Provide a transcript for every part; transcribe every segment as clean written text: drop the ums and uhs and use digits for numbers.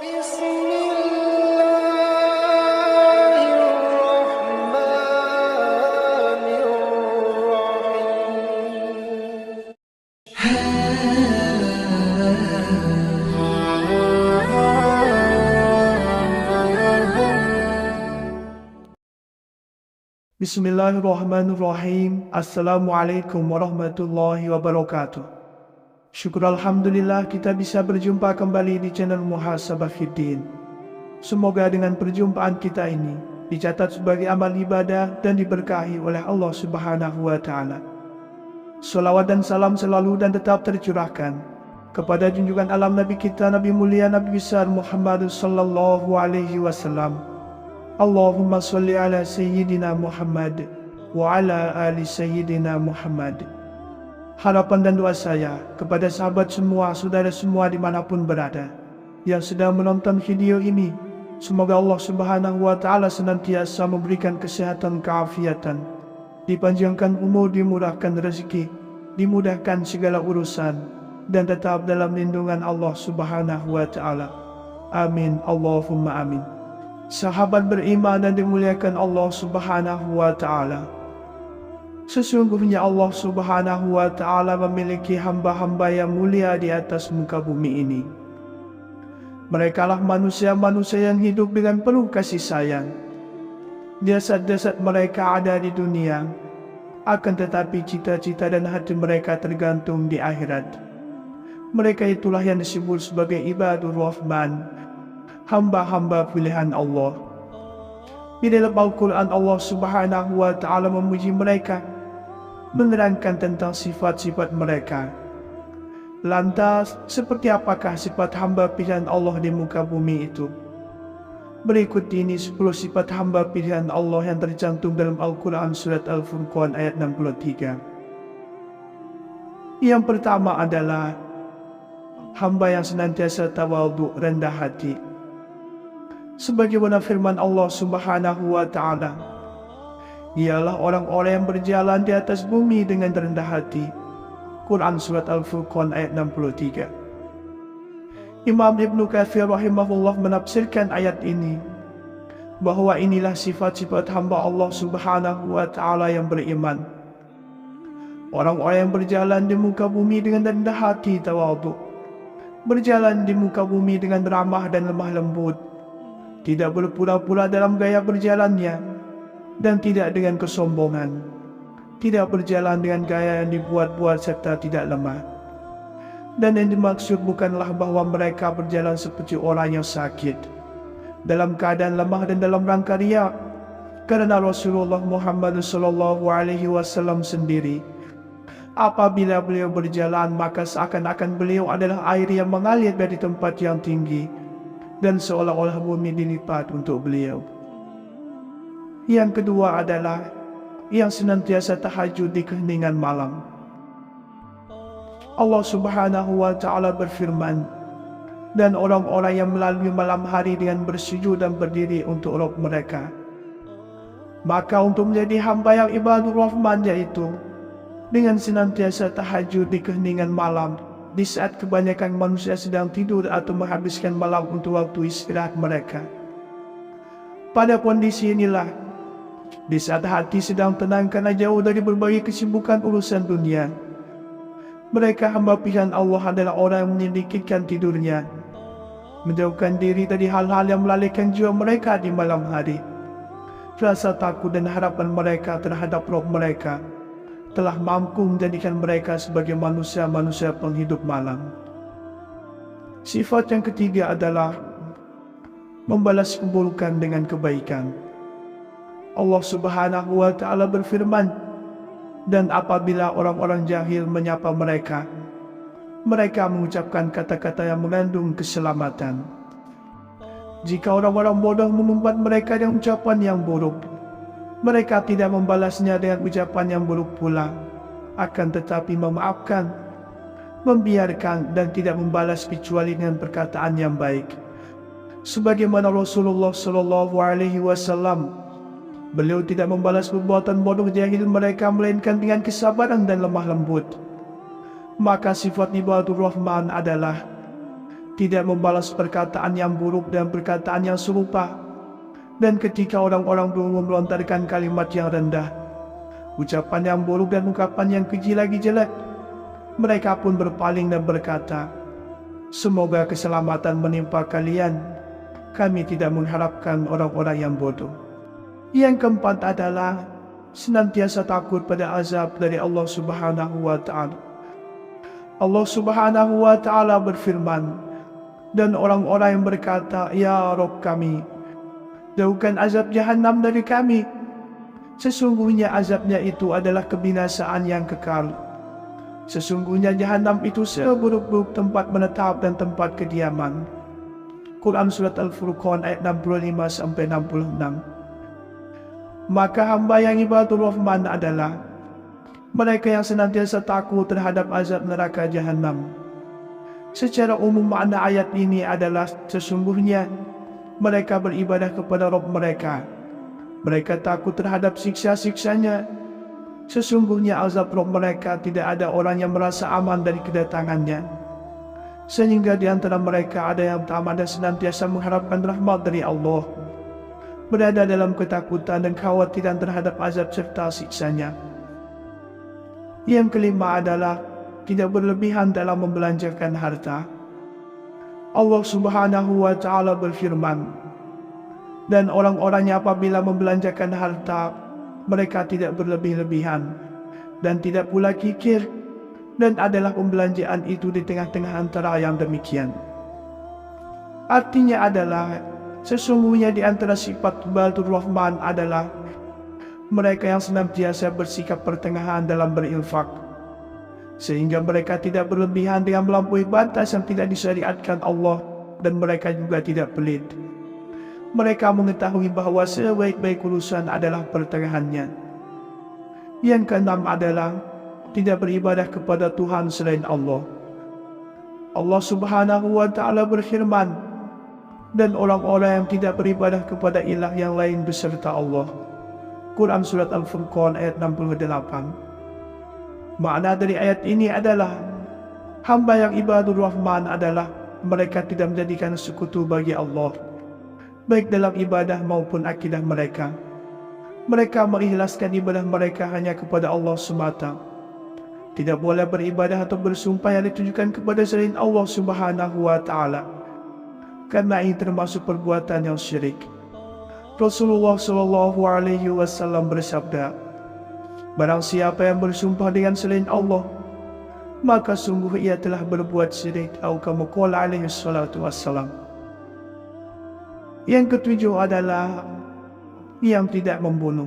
بسم الله الرحمن الرحيم. Bismillahirrahmanirrahim. Assalamualaikum warahmatullahi wabarakatuh. Syukur Alhamdulillah kita bisa berjumpa kembali di channel Muhasabah Fiddin. Semoga dengan perjumpaan kita ini dicatat sebagai amal ibadah dan diberkahi oleh Allah Subhanahu wa Ta'ala. Salawat dan salam selalu dan tetap tercurahkan kepada junjungan alam Nabi kita, Nabi mulia, Nabi besar Muhammad sallallahu alaihi wasallam. Allahumma salli ala Sayyidina Muhammad wa ala ali Sayyidina Muhammad. Harapan dan doa saya kepada sahabat semua, saudara semua dimanapun berada yang sedang menonton video ini, semoga Allah Subhanahu wa Ta'ala senantiasa memberikan kesehatan, keafiatan, dipanjangkan umur, dimurahkan rezeki, dimudahkan segala urusan, dan tetap dalam lindungan Allah Subhanahu wa Ta'ala. Amin, Allahumma amin. Sahabat beriman dan dimuliakan Allah Subhanahu wa Ta'ala, sesungguhnya Allah Subhanahu wa Ta'ala memiliki hamba-hamba yang mulia di atas muka bumi ini. Mereka lah manusia-manusia yang hidup dengan penuh kasih sayang. Jasad-jasad mereka ada di dunia, akan tetapi cita-cita dan hati mereka tergantung di akhirat. Mereka itulah yang disebut sebagai ibadur rahman, hamba-hamba pilihan Allah. Di dalam Al-Quran, Allah Subhanahu wa Ta'ala memuji mereka, menerangkan tentang sifat-sifat mereka. Lantas, seperti apakah sifat hamba pilihan Allah di muka bumi itu? Berikut ini 10 sifat hamba pilihan Allah yang tercantum dalam Al-Quran surat Al-Furqan ayat 63. Yang pertama adalah hamba yang senantiasa tawadhu, rendah hati. Sebagaimana firman Allah Subhanahu wa Ta'ala, ialah orang-orang yang berjalan di atas bumi dengan rendah hati. Quran surat Al-Furqan ayat 63. Imam Ibnu Katsir rahimahullah menafsirkan ayat ini bahwa inilah sifat-sifat hamba Allah Subhanahu wa Ta'ala yang beriman. Orang-orang yang berjalan di muka bumi dengan rendah hati, tawadhu, berjalan di muka bumi dengan ramah dan lemah lembut, tidak berpura-pura dalam gaya berjalannya, dan tidak dengan kesombongan, tidak berjalan dengan gaya yang dibuat-buat serta tidak lemah. Dan yang dimaksud bukanlah bahwa mereka berjalan seperti orang yang sakit, dalam keadaan lemah dan dalam rangka riya, karena Rasulullah Muhammad SAW sendiri, apabila beliau berjalan maka seakan-akan beliau adalah air yang mengalir dari tempat yang tinggi, dan seolah-olah bumi dilipat untuk beliau. Yang kedua adalah yang senantiasa tahajud di keheningan malam. Allah Subhanahu wa Ta'ala berfirman, dan orang-orang yang melalui malam hari dengan bersujud dan berdiri untuk Rabb mereka. Maka untuk menjadi hamba yang ibadur rahman, yaitu dengan senantiasa tahajud di keheningan malam, di saat kebanyakan manusia sedang tidur atau menghabiskan malam untuk waktu istirahat mereka. Pada kondisi inilah, di saat hati sedang tenang karena jauh dari berbagai kesibukan urusan dunia, mereka hamba pilihan Allah adalah orang yang menyedikitkan tidurnya, menjauhkan diri dari hal-hal yang melalaikan jiwa mereka di malam hari. Rasa takut dan harapan mereka terhadap Rabb mereka telah mampu menjadikan mereka sebagai manusia-manusia penghidup malam. Sifat yang ketiga adalah membalas keburukan dengan kebaikan. Allah Subhanahu wa Ta'ala berfirman, dan apabila orang-orang jahil menyapa mereka, mereka mengucapkan kata-kata yang mengandung keselamatan. Jika orang-orang bodoh mengumpat mereka dengan ucapan yang buruk, mereka tidak membalasnya dengan ucapan yang buruk pula, akan tetapi memaafkan, membiarkan, dan tidak membalas kecuali dengan perkataan yang baik. Sebagaimana Rasulullah SAW, beliau tidak membalas perbuatan bodoh jahil mereka melainkan dengan kesabaran dan lemah lembut. Maka sifat ibadur rahman adalah tidak membalas perkataan yang buruk dan perkataan yang serupa. Dan ketika orang-orang dulu melontarkan kalimat yang rendah, ucapan yang buruk dan ungkapan yang keji lagi jelek, mereka pun berpaling dan berkata, "Semoga keselamatan menimpa kalian. Kami tidak mengharapkan orang-orang yang bodoh." Yang keempat adalah senantiasa takut pada azab dari Allah Subhanahu wa Ta'ala. Allah Subhanahu wa Ta'ala berfirman, "Dan orang-orang yang berkata, 'Ya Rabb kami, jauhkan azab Jahannam dari kami.' Sesungguhnya azabnya itu adalah kebinasaan yang kekal. Sesungguhnya Jahannam itu seburuk-buruk tempat menetap dan tempat kediaman." Quran Surat Al-Furqan ayat 65-66. Maka hamba yang ibadur Rahman adalah mereka yang senantiasa takut terhadap azab neraka Jahannam. Secara umum makna ayat ini adalah sesungguhnya mereka beribadah kepada Rabb mereka. Mereka takut terhadap siksa-siksanya. Sesungguhnya azab Rabb mereka tidak ada orang yang merasa aman dari kedatangannya. Sehingga di antara mereka ada yang tamak dan senantiasa mengharapkan rahmat dari Allah, berada dalam ketakutan dan kekhawatiran terhadap azab serta siksanya. Yang kelima adalah tidak berlebihan dalam membelanjakan harta. Allah Subhanahu wa Ta'ala berfirman, "Dan orang-orangnya apabila membelanjakan harta, mereka tidak berlebih-lebihan dan tidak pula kikir, dan adalah pembelanjaan itu di tengah-tengah antara yang demikian." Artinya adalah sesungguhnya di antara sifat ibadur Rahman adalah mereka yang senantiasa bersikap pertengahan dalam berinfak, sehingga mereka tidak berlebihan dengan melampaui batas yang tidak disyariatkan Allah, dan mereka juga tidak pelit. Mereka mengetahui bahwa sebaik-baik urusan adalah pertengahannya. Yang keenam adalah tidak beribadah kepada Tuhan selain Allah. Allah Subhanahu wa Ta'ala berfirman, "Dan orang-orang yang tidak beribadah kepada ilah yang lain beserta Allah." Quran Surat Al-Furqan ayat 68. Makna dari ayat ini adalah hamba yang ibadur Rahman adalah mereka tidak menjadikan sekutu bagi Allah, baik dalam ibadah maupun akidah mereka. Mereka mengikhlaskan ibadah mereka hanya kepada Allah semata. Tidak boleh beribadah atau bersumpah yang ditujukan kepada selain Allah Subhanahu wa Ta'ala, karena ini termasuk perbuatan yang syirik. Rasulullah SAW bersabda, "Barang siapa yang bersumpah dengan selain Allah, maka sungguh ia telah berbuat syirik." Atau kama qala alaihi salatu wassalam. Yang ketujuh adalah yang tidak membunuh.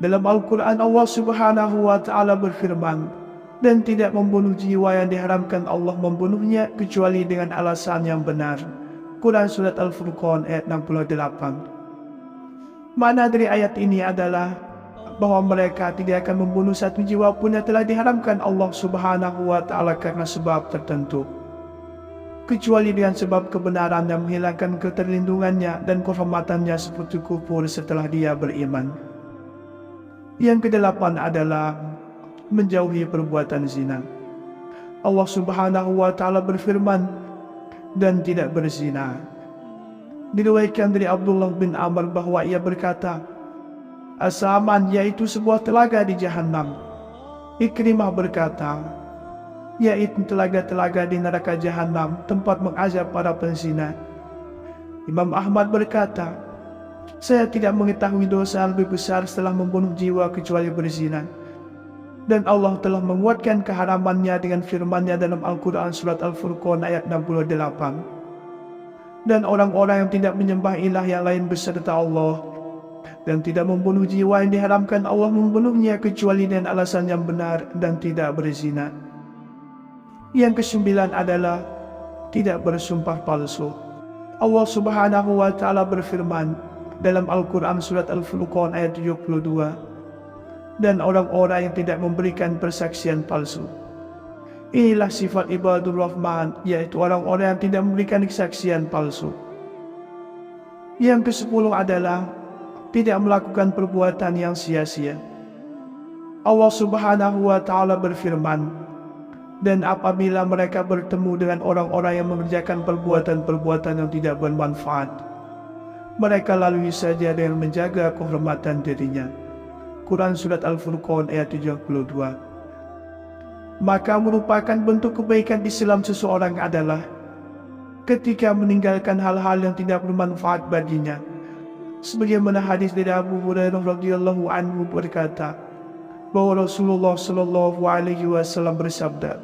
Dalam Al-Quran Allah Subhanahu wa Ta'ala berfirman, "Dan tidak membunuh jiwa yang diharamkan Allah membunuhnya kecuali dengan alasan yang benar." Quran Surat Al-Furqan ayat 68. Makna dari ayat ini adalah bahwa mereka tidak akan membunuh satu jiwa pun yang telah diharamkan Allah Subhanahu wa Ta'ala karena sebab tertentu, kecuali dengan sebab kebenaran yang menghilangkan keterlindungannya dan kehormatannya seperti kufur setelah dia beriman. Yang kedelapan adalah menjauhi perbuatan zina. Allah Subhanahu wa Ta'ala berfirman, "Dan tidak berzina." Diriwayatkan dari Abdullah bin Amr bahwa ia berkata, "As-Saman yaitu sebuah telaga di Jahannam." Ikrimah berkata, "Yaitu telaga-telaga di neraka Jahannam, tempat mengazab para penzina." Imam Ahmad berkata, "Saya tidak mengetahui dosa lebih besar setelah membunuh jiwa kecuali berzina." Dan Allah telah menguatkan keharamannya dengan firman-Nya dalam Al-Quran Surat Al-Furqan ayat 68. "Dan orang-orang yang tidak menyembah ilah yang lain beserta Allah, dan tidak membunuh jiwa yang diharamkan Allah membunuhnya kecuali dengan alasan yang benar, dan tidak berzina." Yang kesembilan adalah tidak bersumpah palsu. Allah Subhanahu wa Ta'ala berfirman dalam Al-Quran Surat Al-Furqan ayat 72, "Dan orang-orang yang tidak memberikan persaksian palsu." Inilah sifat ibadur Rahman, yaitu orang-orang yang tidak memberikan kesaksian palsu. Yang ke-10 adalah tidak melakukan perbuatan yang sia-sia. Allah Subhanahu wa Ta'ala berfirman, Dan apabila mereka bertemu dengan orang-orang yang mengerjakan perbuatan-perbuatan yang tidak bermanfaat, mereka lalui saja dengan menjaga kehormatan dirinya. Quran Surat Al-Furqan ayat 72. Maka merupakan bentuk kebaikan Islam seseorang adalah ketika meninggalkan hal-hal yang tidak bermanfaat baginya. Sebagaimana hadis dari Abu Hurairah radhiyallahu anhu berkata, bahwa Rasulullah Shallallahu Alaihi Wasallam bersabda,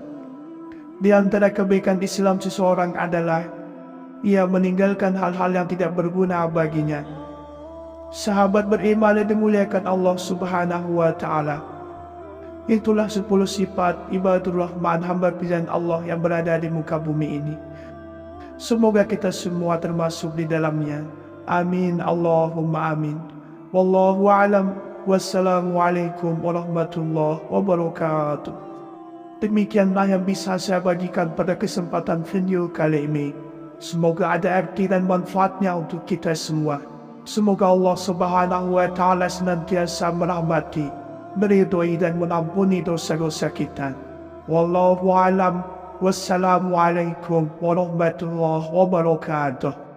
di antara kebaikan Islam seseorang adalah ia meninggalkan hal-hal yang tidak berguna baginya. Sahabat beriman yang dimuliakan Allah Subhanahu Wa Taala, itulah 10 sifat ibadur rahman, hamba pilihan Allah yang berada di muka bumi ini. Semoga kita semua termasuk di dalamnya. Amin Allahumma amin. Wallahu a'lam. Wassalamualaikum warahmatullahi wabarakatuh. Demikianlah yang bisa saya bagikan pada kesempatan video kali ini. Semoga ada arti dan manfaatnya untuk kita semua. Semoga Allah Subhanahu Wa Taala senantiasa merahmati, meridhoi dan mengampuni dosa-dosa kita. Wallahu a'lam. Wassalamualaikum warahmatullahi wabarakatuh.